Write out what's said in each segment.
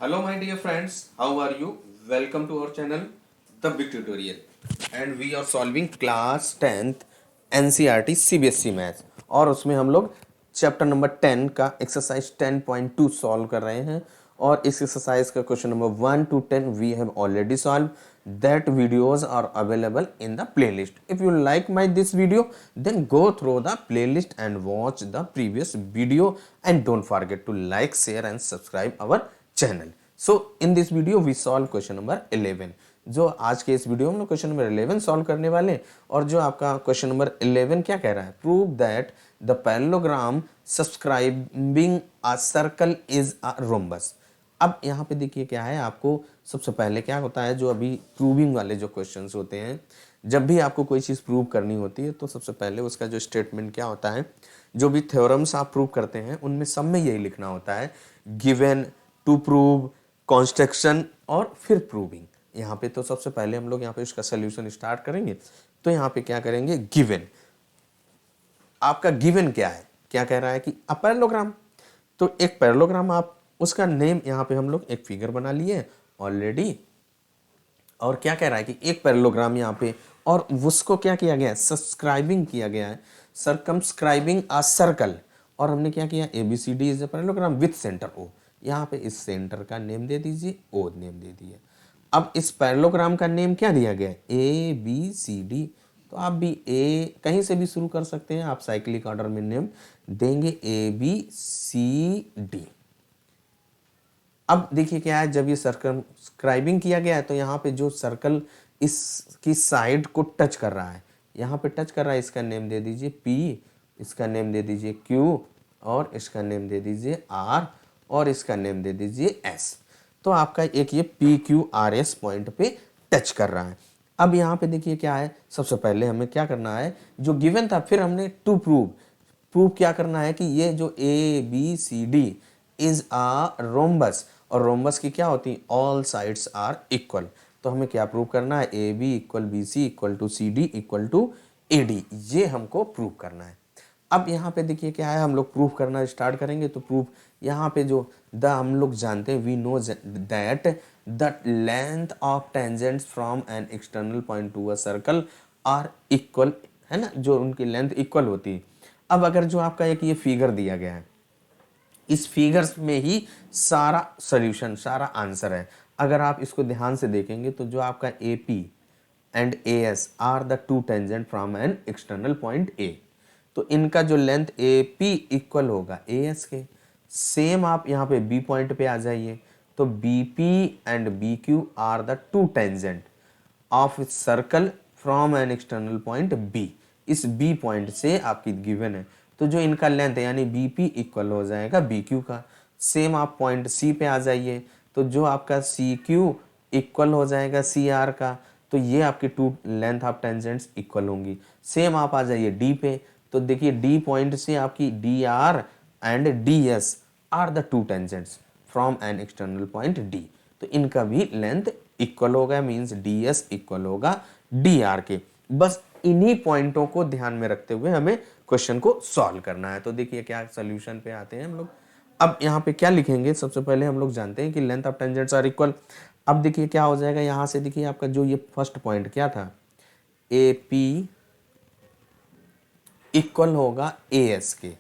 Hello my dear friends, how are you? Welcome to our channel, The Big Tutorial. And we are solving class 10th NCERT CBSE maths और उसमें हम लोग chapter number 10 का exercise 10.2 solve कर रहे हैं और इस एक्सरसाइज का question number 1 to 10 we have already solved. That videos are available in the playlist. If you like this video, then go through the playlist and watch the previous video and don't forget to like, share and subscribe our channel. So in this video we solve question number 11. जो आज के इस video में question number 11 solve करने वाले हैं और जो आपका क्वेश्चन नंबर 11 क्या कह रहा है, prove that the parallelogram subscribing a circle is a rhombus. अब यहाँ पे देखिए क्या है, आपको सबसे पहले क्या होता है, जो अभी प्रूविंग वाले जो क्वेश्चंस होते हैं, जब भी आपको कोई चीज़ प्रूव करनी होती है तो सबसे पहले उसका जो स्टेटमेंट क्या होता है, जो भी थ्योरम्स आप प्रूव करते हैं उनमें सब में यही लिखना होता है, गिवन, टू प्रूव, कॉन्स्ट्रक्शन और फिर प्रूविंग. यहाँ पे तो सबसे पहले हम लोग यहाँ पे इसका सोल्यूशन स्टार्ट करेंगे. तो यहाँ पे क्या करेंगे, गिवन. आपका गिवन क्या है, क्या कह रहा है कि अ पैरेललोग्राम. तो एक पैरेललोग्राम, आप उसका नेम यहाँ पे हम लोग एक फिगर बना लिए ऑलरेडी. और क्या कह रहा है कि एक पैरेललोग्राम यहाँ पे, और उसको क्या किया गया है, सब्सक्राइबिंग किया गया है, सर्कमस्क्राइबिंग अ सर्कल. और हमने क्या किया, ABCD is a parallelogram with centre O. यहाँ पे इस सेंटर का नेम दे दीजिए, O नेम दे दिए. अब इस पैरेललोग्राम का नेम क्या दिया गया है, ABCD. तो आप भी ए कहीं से भी शुरू कर सकते हैं, आप साइक्लिक ऑर्डर में नेम देंगे ABCD. अब देखिए क्या है, जब ये सर्कमस्क्राइबिंग किया गया है तो यहाँ पे जो सर्कल इसकी साइड को टच कर रहा है, यहाँ पे टच कर रहा है, इसका नेम दे दीजिए P, इसका नेम दे दीजिए Q, और इसका नेम दे दीजिए R, और इसका नेम दे दीजिए S. तो आपका एक ये PQRS पॉइंट पे टच कर रहा है. अब यहाँ पे देखिए क्या है, सबसे पहले हमें क्या करना है, जो गिवन था, फिर हमने टू प्रूव क्या करना है कि ये जो ABCD इज आ रोम्बस. और रोम्बस की क्या होती है, ऑल साइड्स आर इक्वल. तो हमें क्या प्रूव करना है, AB equal BC equal to CD equal to AD. ये हमको प्रूव करना है. अब यहाँ पे देखिए क्या है, हम लोग प्रूफ करना स्टार्ट करेंगे. तो प्रूफ यहाँ पे जो द हम लोग जानते हैं, we know that the length of tangents from an external point to a circle are equal, है ना, जो उनकी लेंथ इक्वल होती है. अब अगर जो आपका एक ये फिगर दिया गया है, इस फिगर्स में ही सारा सॉल्यूशन, सारा आंसर है. अगर आप इसको ध्यान से देखेंगे तो जो आपका AP and AS are the two tangent from an external point A. तो इनका जो लेंथ AP इक्वल होगा AS के. सेम आप यहाँ पे B पॉइंट पे आ जाइए, तो BP and BQ are the two tangent of circle from an external point B. इस B पॉइंट से आपकी गिवन है, तो जो इनका लेंथ है यानी BP इक्वल हो जाएगा BQ का. सेम आप पॉइंट C पे आ जाइए, तो जो आपका CQ इक्वल हो जाएगा CR का. तो ये आपकी two length of tangents equal होंगी. सेम आप आ जाइए D पे, तो देखिए D पॉइंट से आपकी DR and DS are the two tangents from an external point D. तो इनका भी लेंथ इक्वल होगा, मींस DS इक्वल होगा DR के. बस इन्हीं पॉइंटों को ध्यान में रखते हुए हमें क्वेश्चन को सॉल्व करना है. तो देखिए क्या सॉल्यूशन पे आते हैं हम लोग. अब यहाँ पे क्या लिखेंगे, सबसे पहले हम लोग जानते हैं कि length of tangents are equal. अब देखिए क्या हो जाएगा, यहाँ से देखिए आपका जो ये फर्स्ट पॉइंट क्या था, AP इक्वल होगा AS के.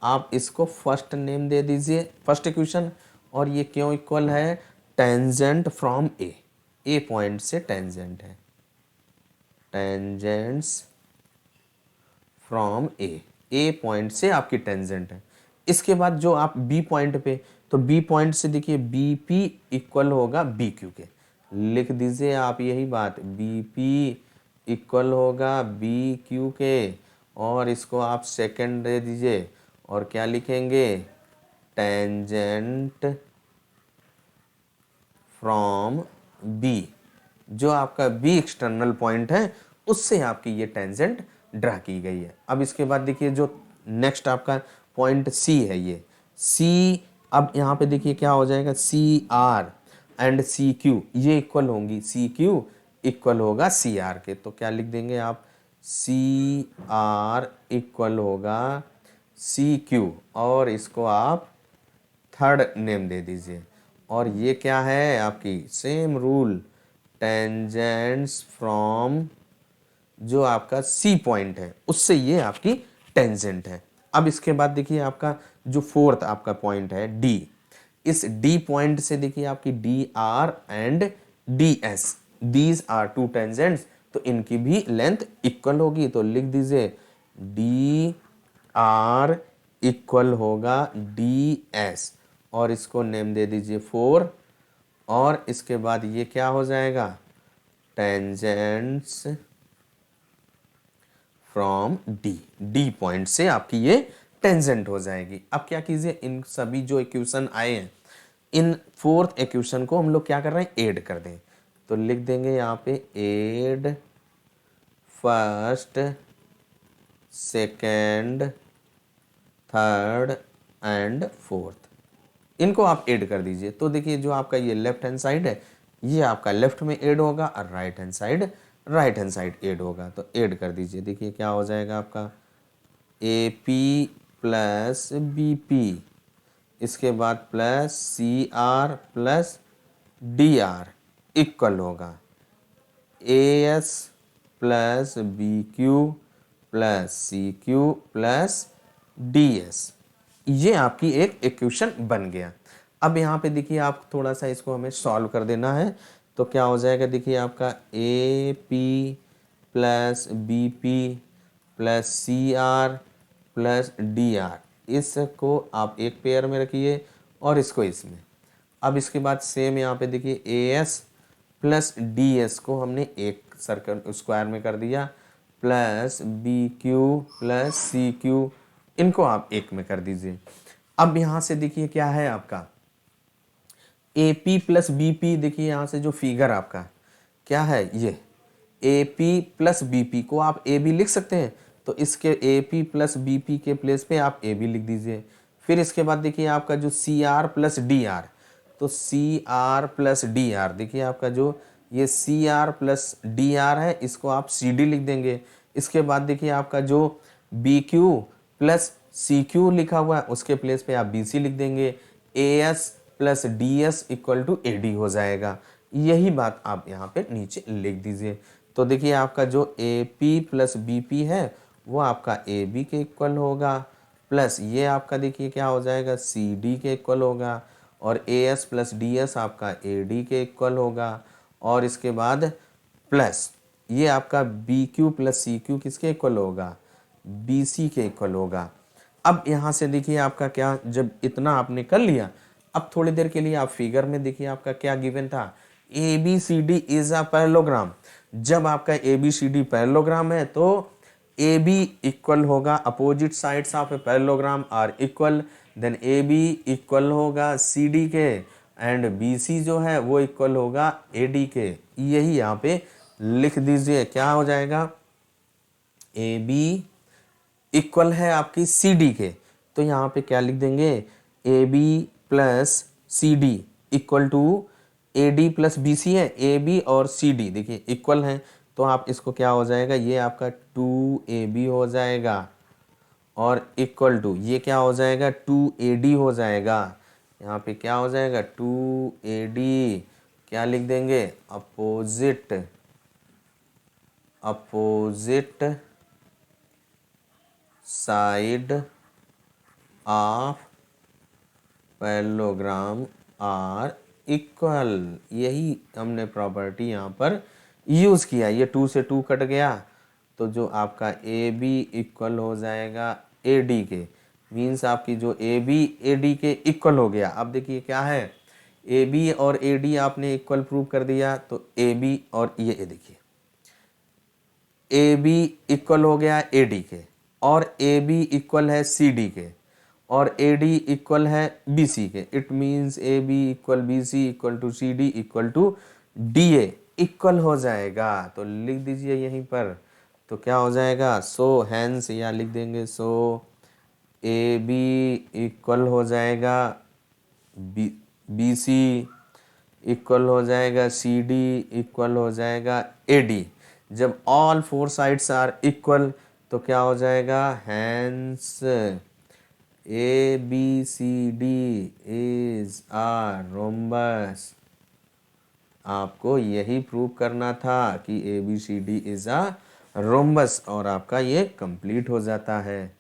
आप इसको फर्स्ट नेम दे दीजिए, फर्स्ट इक्वेशन. और ये क्यों इक्वल है, टेंजेंट फ्रॉम A पॉइंट से टेंजेंट है, टेंजेंट्स फ्रॉम A पॉइंट से आपकी टेंजेंट है. इसके बाद जो आप B पॉइंट पे, तो B पॉइंट से देखिए BP इक्वल होगा BQ के. लिख दीजिए आप यही बात, BP इक्वल होगा BQ के. और इसको आप सेकंड दे दीजिए, और क्या लिखेंगे, टेंजेंट फ्रॉम B. जो आपका B एक्सटर्नल पॉइंट है उससे आपकी ये टेंजेंट ड्रा की गई है. अब इसके बाद देखिए जो नेक्स्ट आपका पॉइंट C है, ये C. अब यहाँ पे देखिए क्या हो जाएगा, CR एंड CQ ये इक्वल होंगी, CQ इक्वल होगा CR के. तो क्या लिख देंगे आप, CR इक्वल होगा CQ, और इसको आप थर्ड नेम दे दीजिए. और ये क्या है आपकी सेम रूल, टेंजेंट्स फ्रॉम जो आपका सी पॉइंट है उससे ये आपकी टेंजेंट है। अब इसके बाद देखिए आपका जो फोर्थ आपका पॉइंट है डी, इस डी पॉइंट से देखिए आपकी D R and D S, these are two tangents, तो इनकी भी लेंथ इक्वल होगी। तो लिख दीजिए डी आर इक्वल होगा डी एस, और इसको नेम दे दीजिए 4, और इसके बाद ये क्या हो जाएगा, tangents from D, D point से आपकी ये टेंजेंट हो जाएगी। अब क्या कीजिए, इन सभी जो इक्वेशन आए हैं, इन फोर्थ इक्वेशन को हम लोग क्या कर रहे हैं, ऐड कर दें। तो लिख देंगे यहाँ पे add first, second, third and fourth, इनको आप ऐड कर दीजिए। तो देखिए जो आपका ये लेफ्ट हैंड साइड है ये आपका लेफ्ट में ऐड होगा, और राइट हैंड साइड ऐड होगा। तो ऐड कर दीजिए, देखिए क्या हो जाएगा आपका A P plus B P, इसके बाद plus C R plus D R equal होगा A S plus B Q plus C Q plus D S. ये आपकी एक इक्वेशन बन गया। अब यहाँ पे देखिए आप थोड़ा सा इसको हमें सॉल्व कर देना है। तो क्या हो जाएगा, देखिए आपका A P plus B P plus C R plus D R, इसको आप एक पेयर में रखिए और इसको इसमें। अब इसके बाद सेम यहाँ पे देखिए A S plus D S को हमने एक सर्कल स्क्वायर में कर दिया, plus B Q plus C Q, इनको आप एक में कर दीजिए। अब यहाँ से देखिए क्या है आपका A P plus B P, देखिए यहाँ से जो फिगर आपका क्या है, ये A P plus B P को आप ए बी लिख सकते हैं, तो इसके A P plus B P के प्लेस पे आप ए बी लिख दीजिए। फिर इसके बाद देखिए आपका जो C R plus D R, तो C R plus D R, देखिए आपका जो ये C R plus D R है इसको आप सी डी लिख देंगे। इसके बाद देखिए आपका जो B Q plus C Q लिखा हुआ है उसके प्लेस पे आप बी सी लिख देंगे। A S plus D S equal to A D हो जाएगा। यही बात आप यहाँ पे नीचे लिख दीजिए। तो देखिए आपका जो A P plus B P है वो आपका ए बी के इक्वल होगा, प्लस ये आपका देखिए क्या हो जाएगा सी डी के इक्वल होगा, और ए एस प्लस डी एस आपका ए डी के इक्वल होगा, और इसके बाद प्लस ये आपका B Q plus C Q किसके इक्वल होगा, बी सी के इक्वल होगा। अब यहाँ से देखिए आपका क्या, जब इतना आपने कर लिया, अब थोड़ी देर के लिए आप फिगर में देखिए आपका क्या गिवन था, A B C D is a parallelogram. जब आपका A B C D parallelogram है तो ए बी इक्वल होगा, opposite sides of a parallelogram are equal, then A B equal होगा सी डी के, एंड बी सी जो है वो इक्वल होगा ए डी के। यही यहाँ पे लिख दीजिए, क्या हो जाएगा, ए बी इक्वल है आपकी सी डी के, तो यहाँ पे क्या लिख देंगे, A B plus C D equal to A D plus B C है, ए बी और सी डी देखिए इक्वल हैं, तो आप इसको क्या हो जाएगा, ये आपका 2ab हो जाएगा, और इक्वल टू ये क्या हो जाएगा 2ad हो जाएगा। यहाँ पे क्या हो जाएगा 2ad, क्या लिख देंगे, opposite side of parallelogram are equal. यही हमने प्रॉपर्टी यहाँ पर यूज़ किया। ये 2 से 2 कट गया, तो जो आपका ए बी इक्वल हो जाएगा ए डी के, मीन्स आपकी जो ए बी ए डी के इक्वल हो गया। अब देखिए क्या है, ए बी और ए डी आपने इक्वल प्रूव कर दिया, तो ए बी और ये देखिए ए बी इक्वल हो गया ए डी के, और ए बी इक्वल है सी डी के, और ए डी इक्वल है बी सी के। It means A B equal B C equal to C D equal to D A equal हो जाएगा। तो लिख दीजिए यहीं पर, तो क्या हो जाएगा, सो हैंस, या लिख देंगे सो ए बी इक्वल हो जाएगा बी सी इक्वल हो जाएगा सी डी इक्वल हो जाएगा ए डी। जब ऑल 4 साइड्स आर इक्वल तो क्या हो जाएगा, hence ABCD is a rhombus. आपको यही प्रूव करना था कि ABCD इज अ रोम्बस और आपका ये कंप्लीट हो जाता है।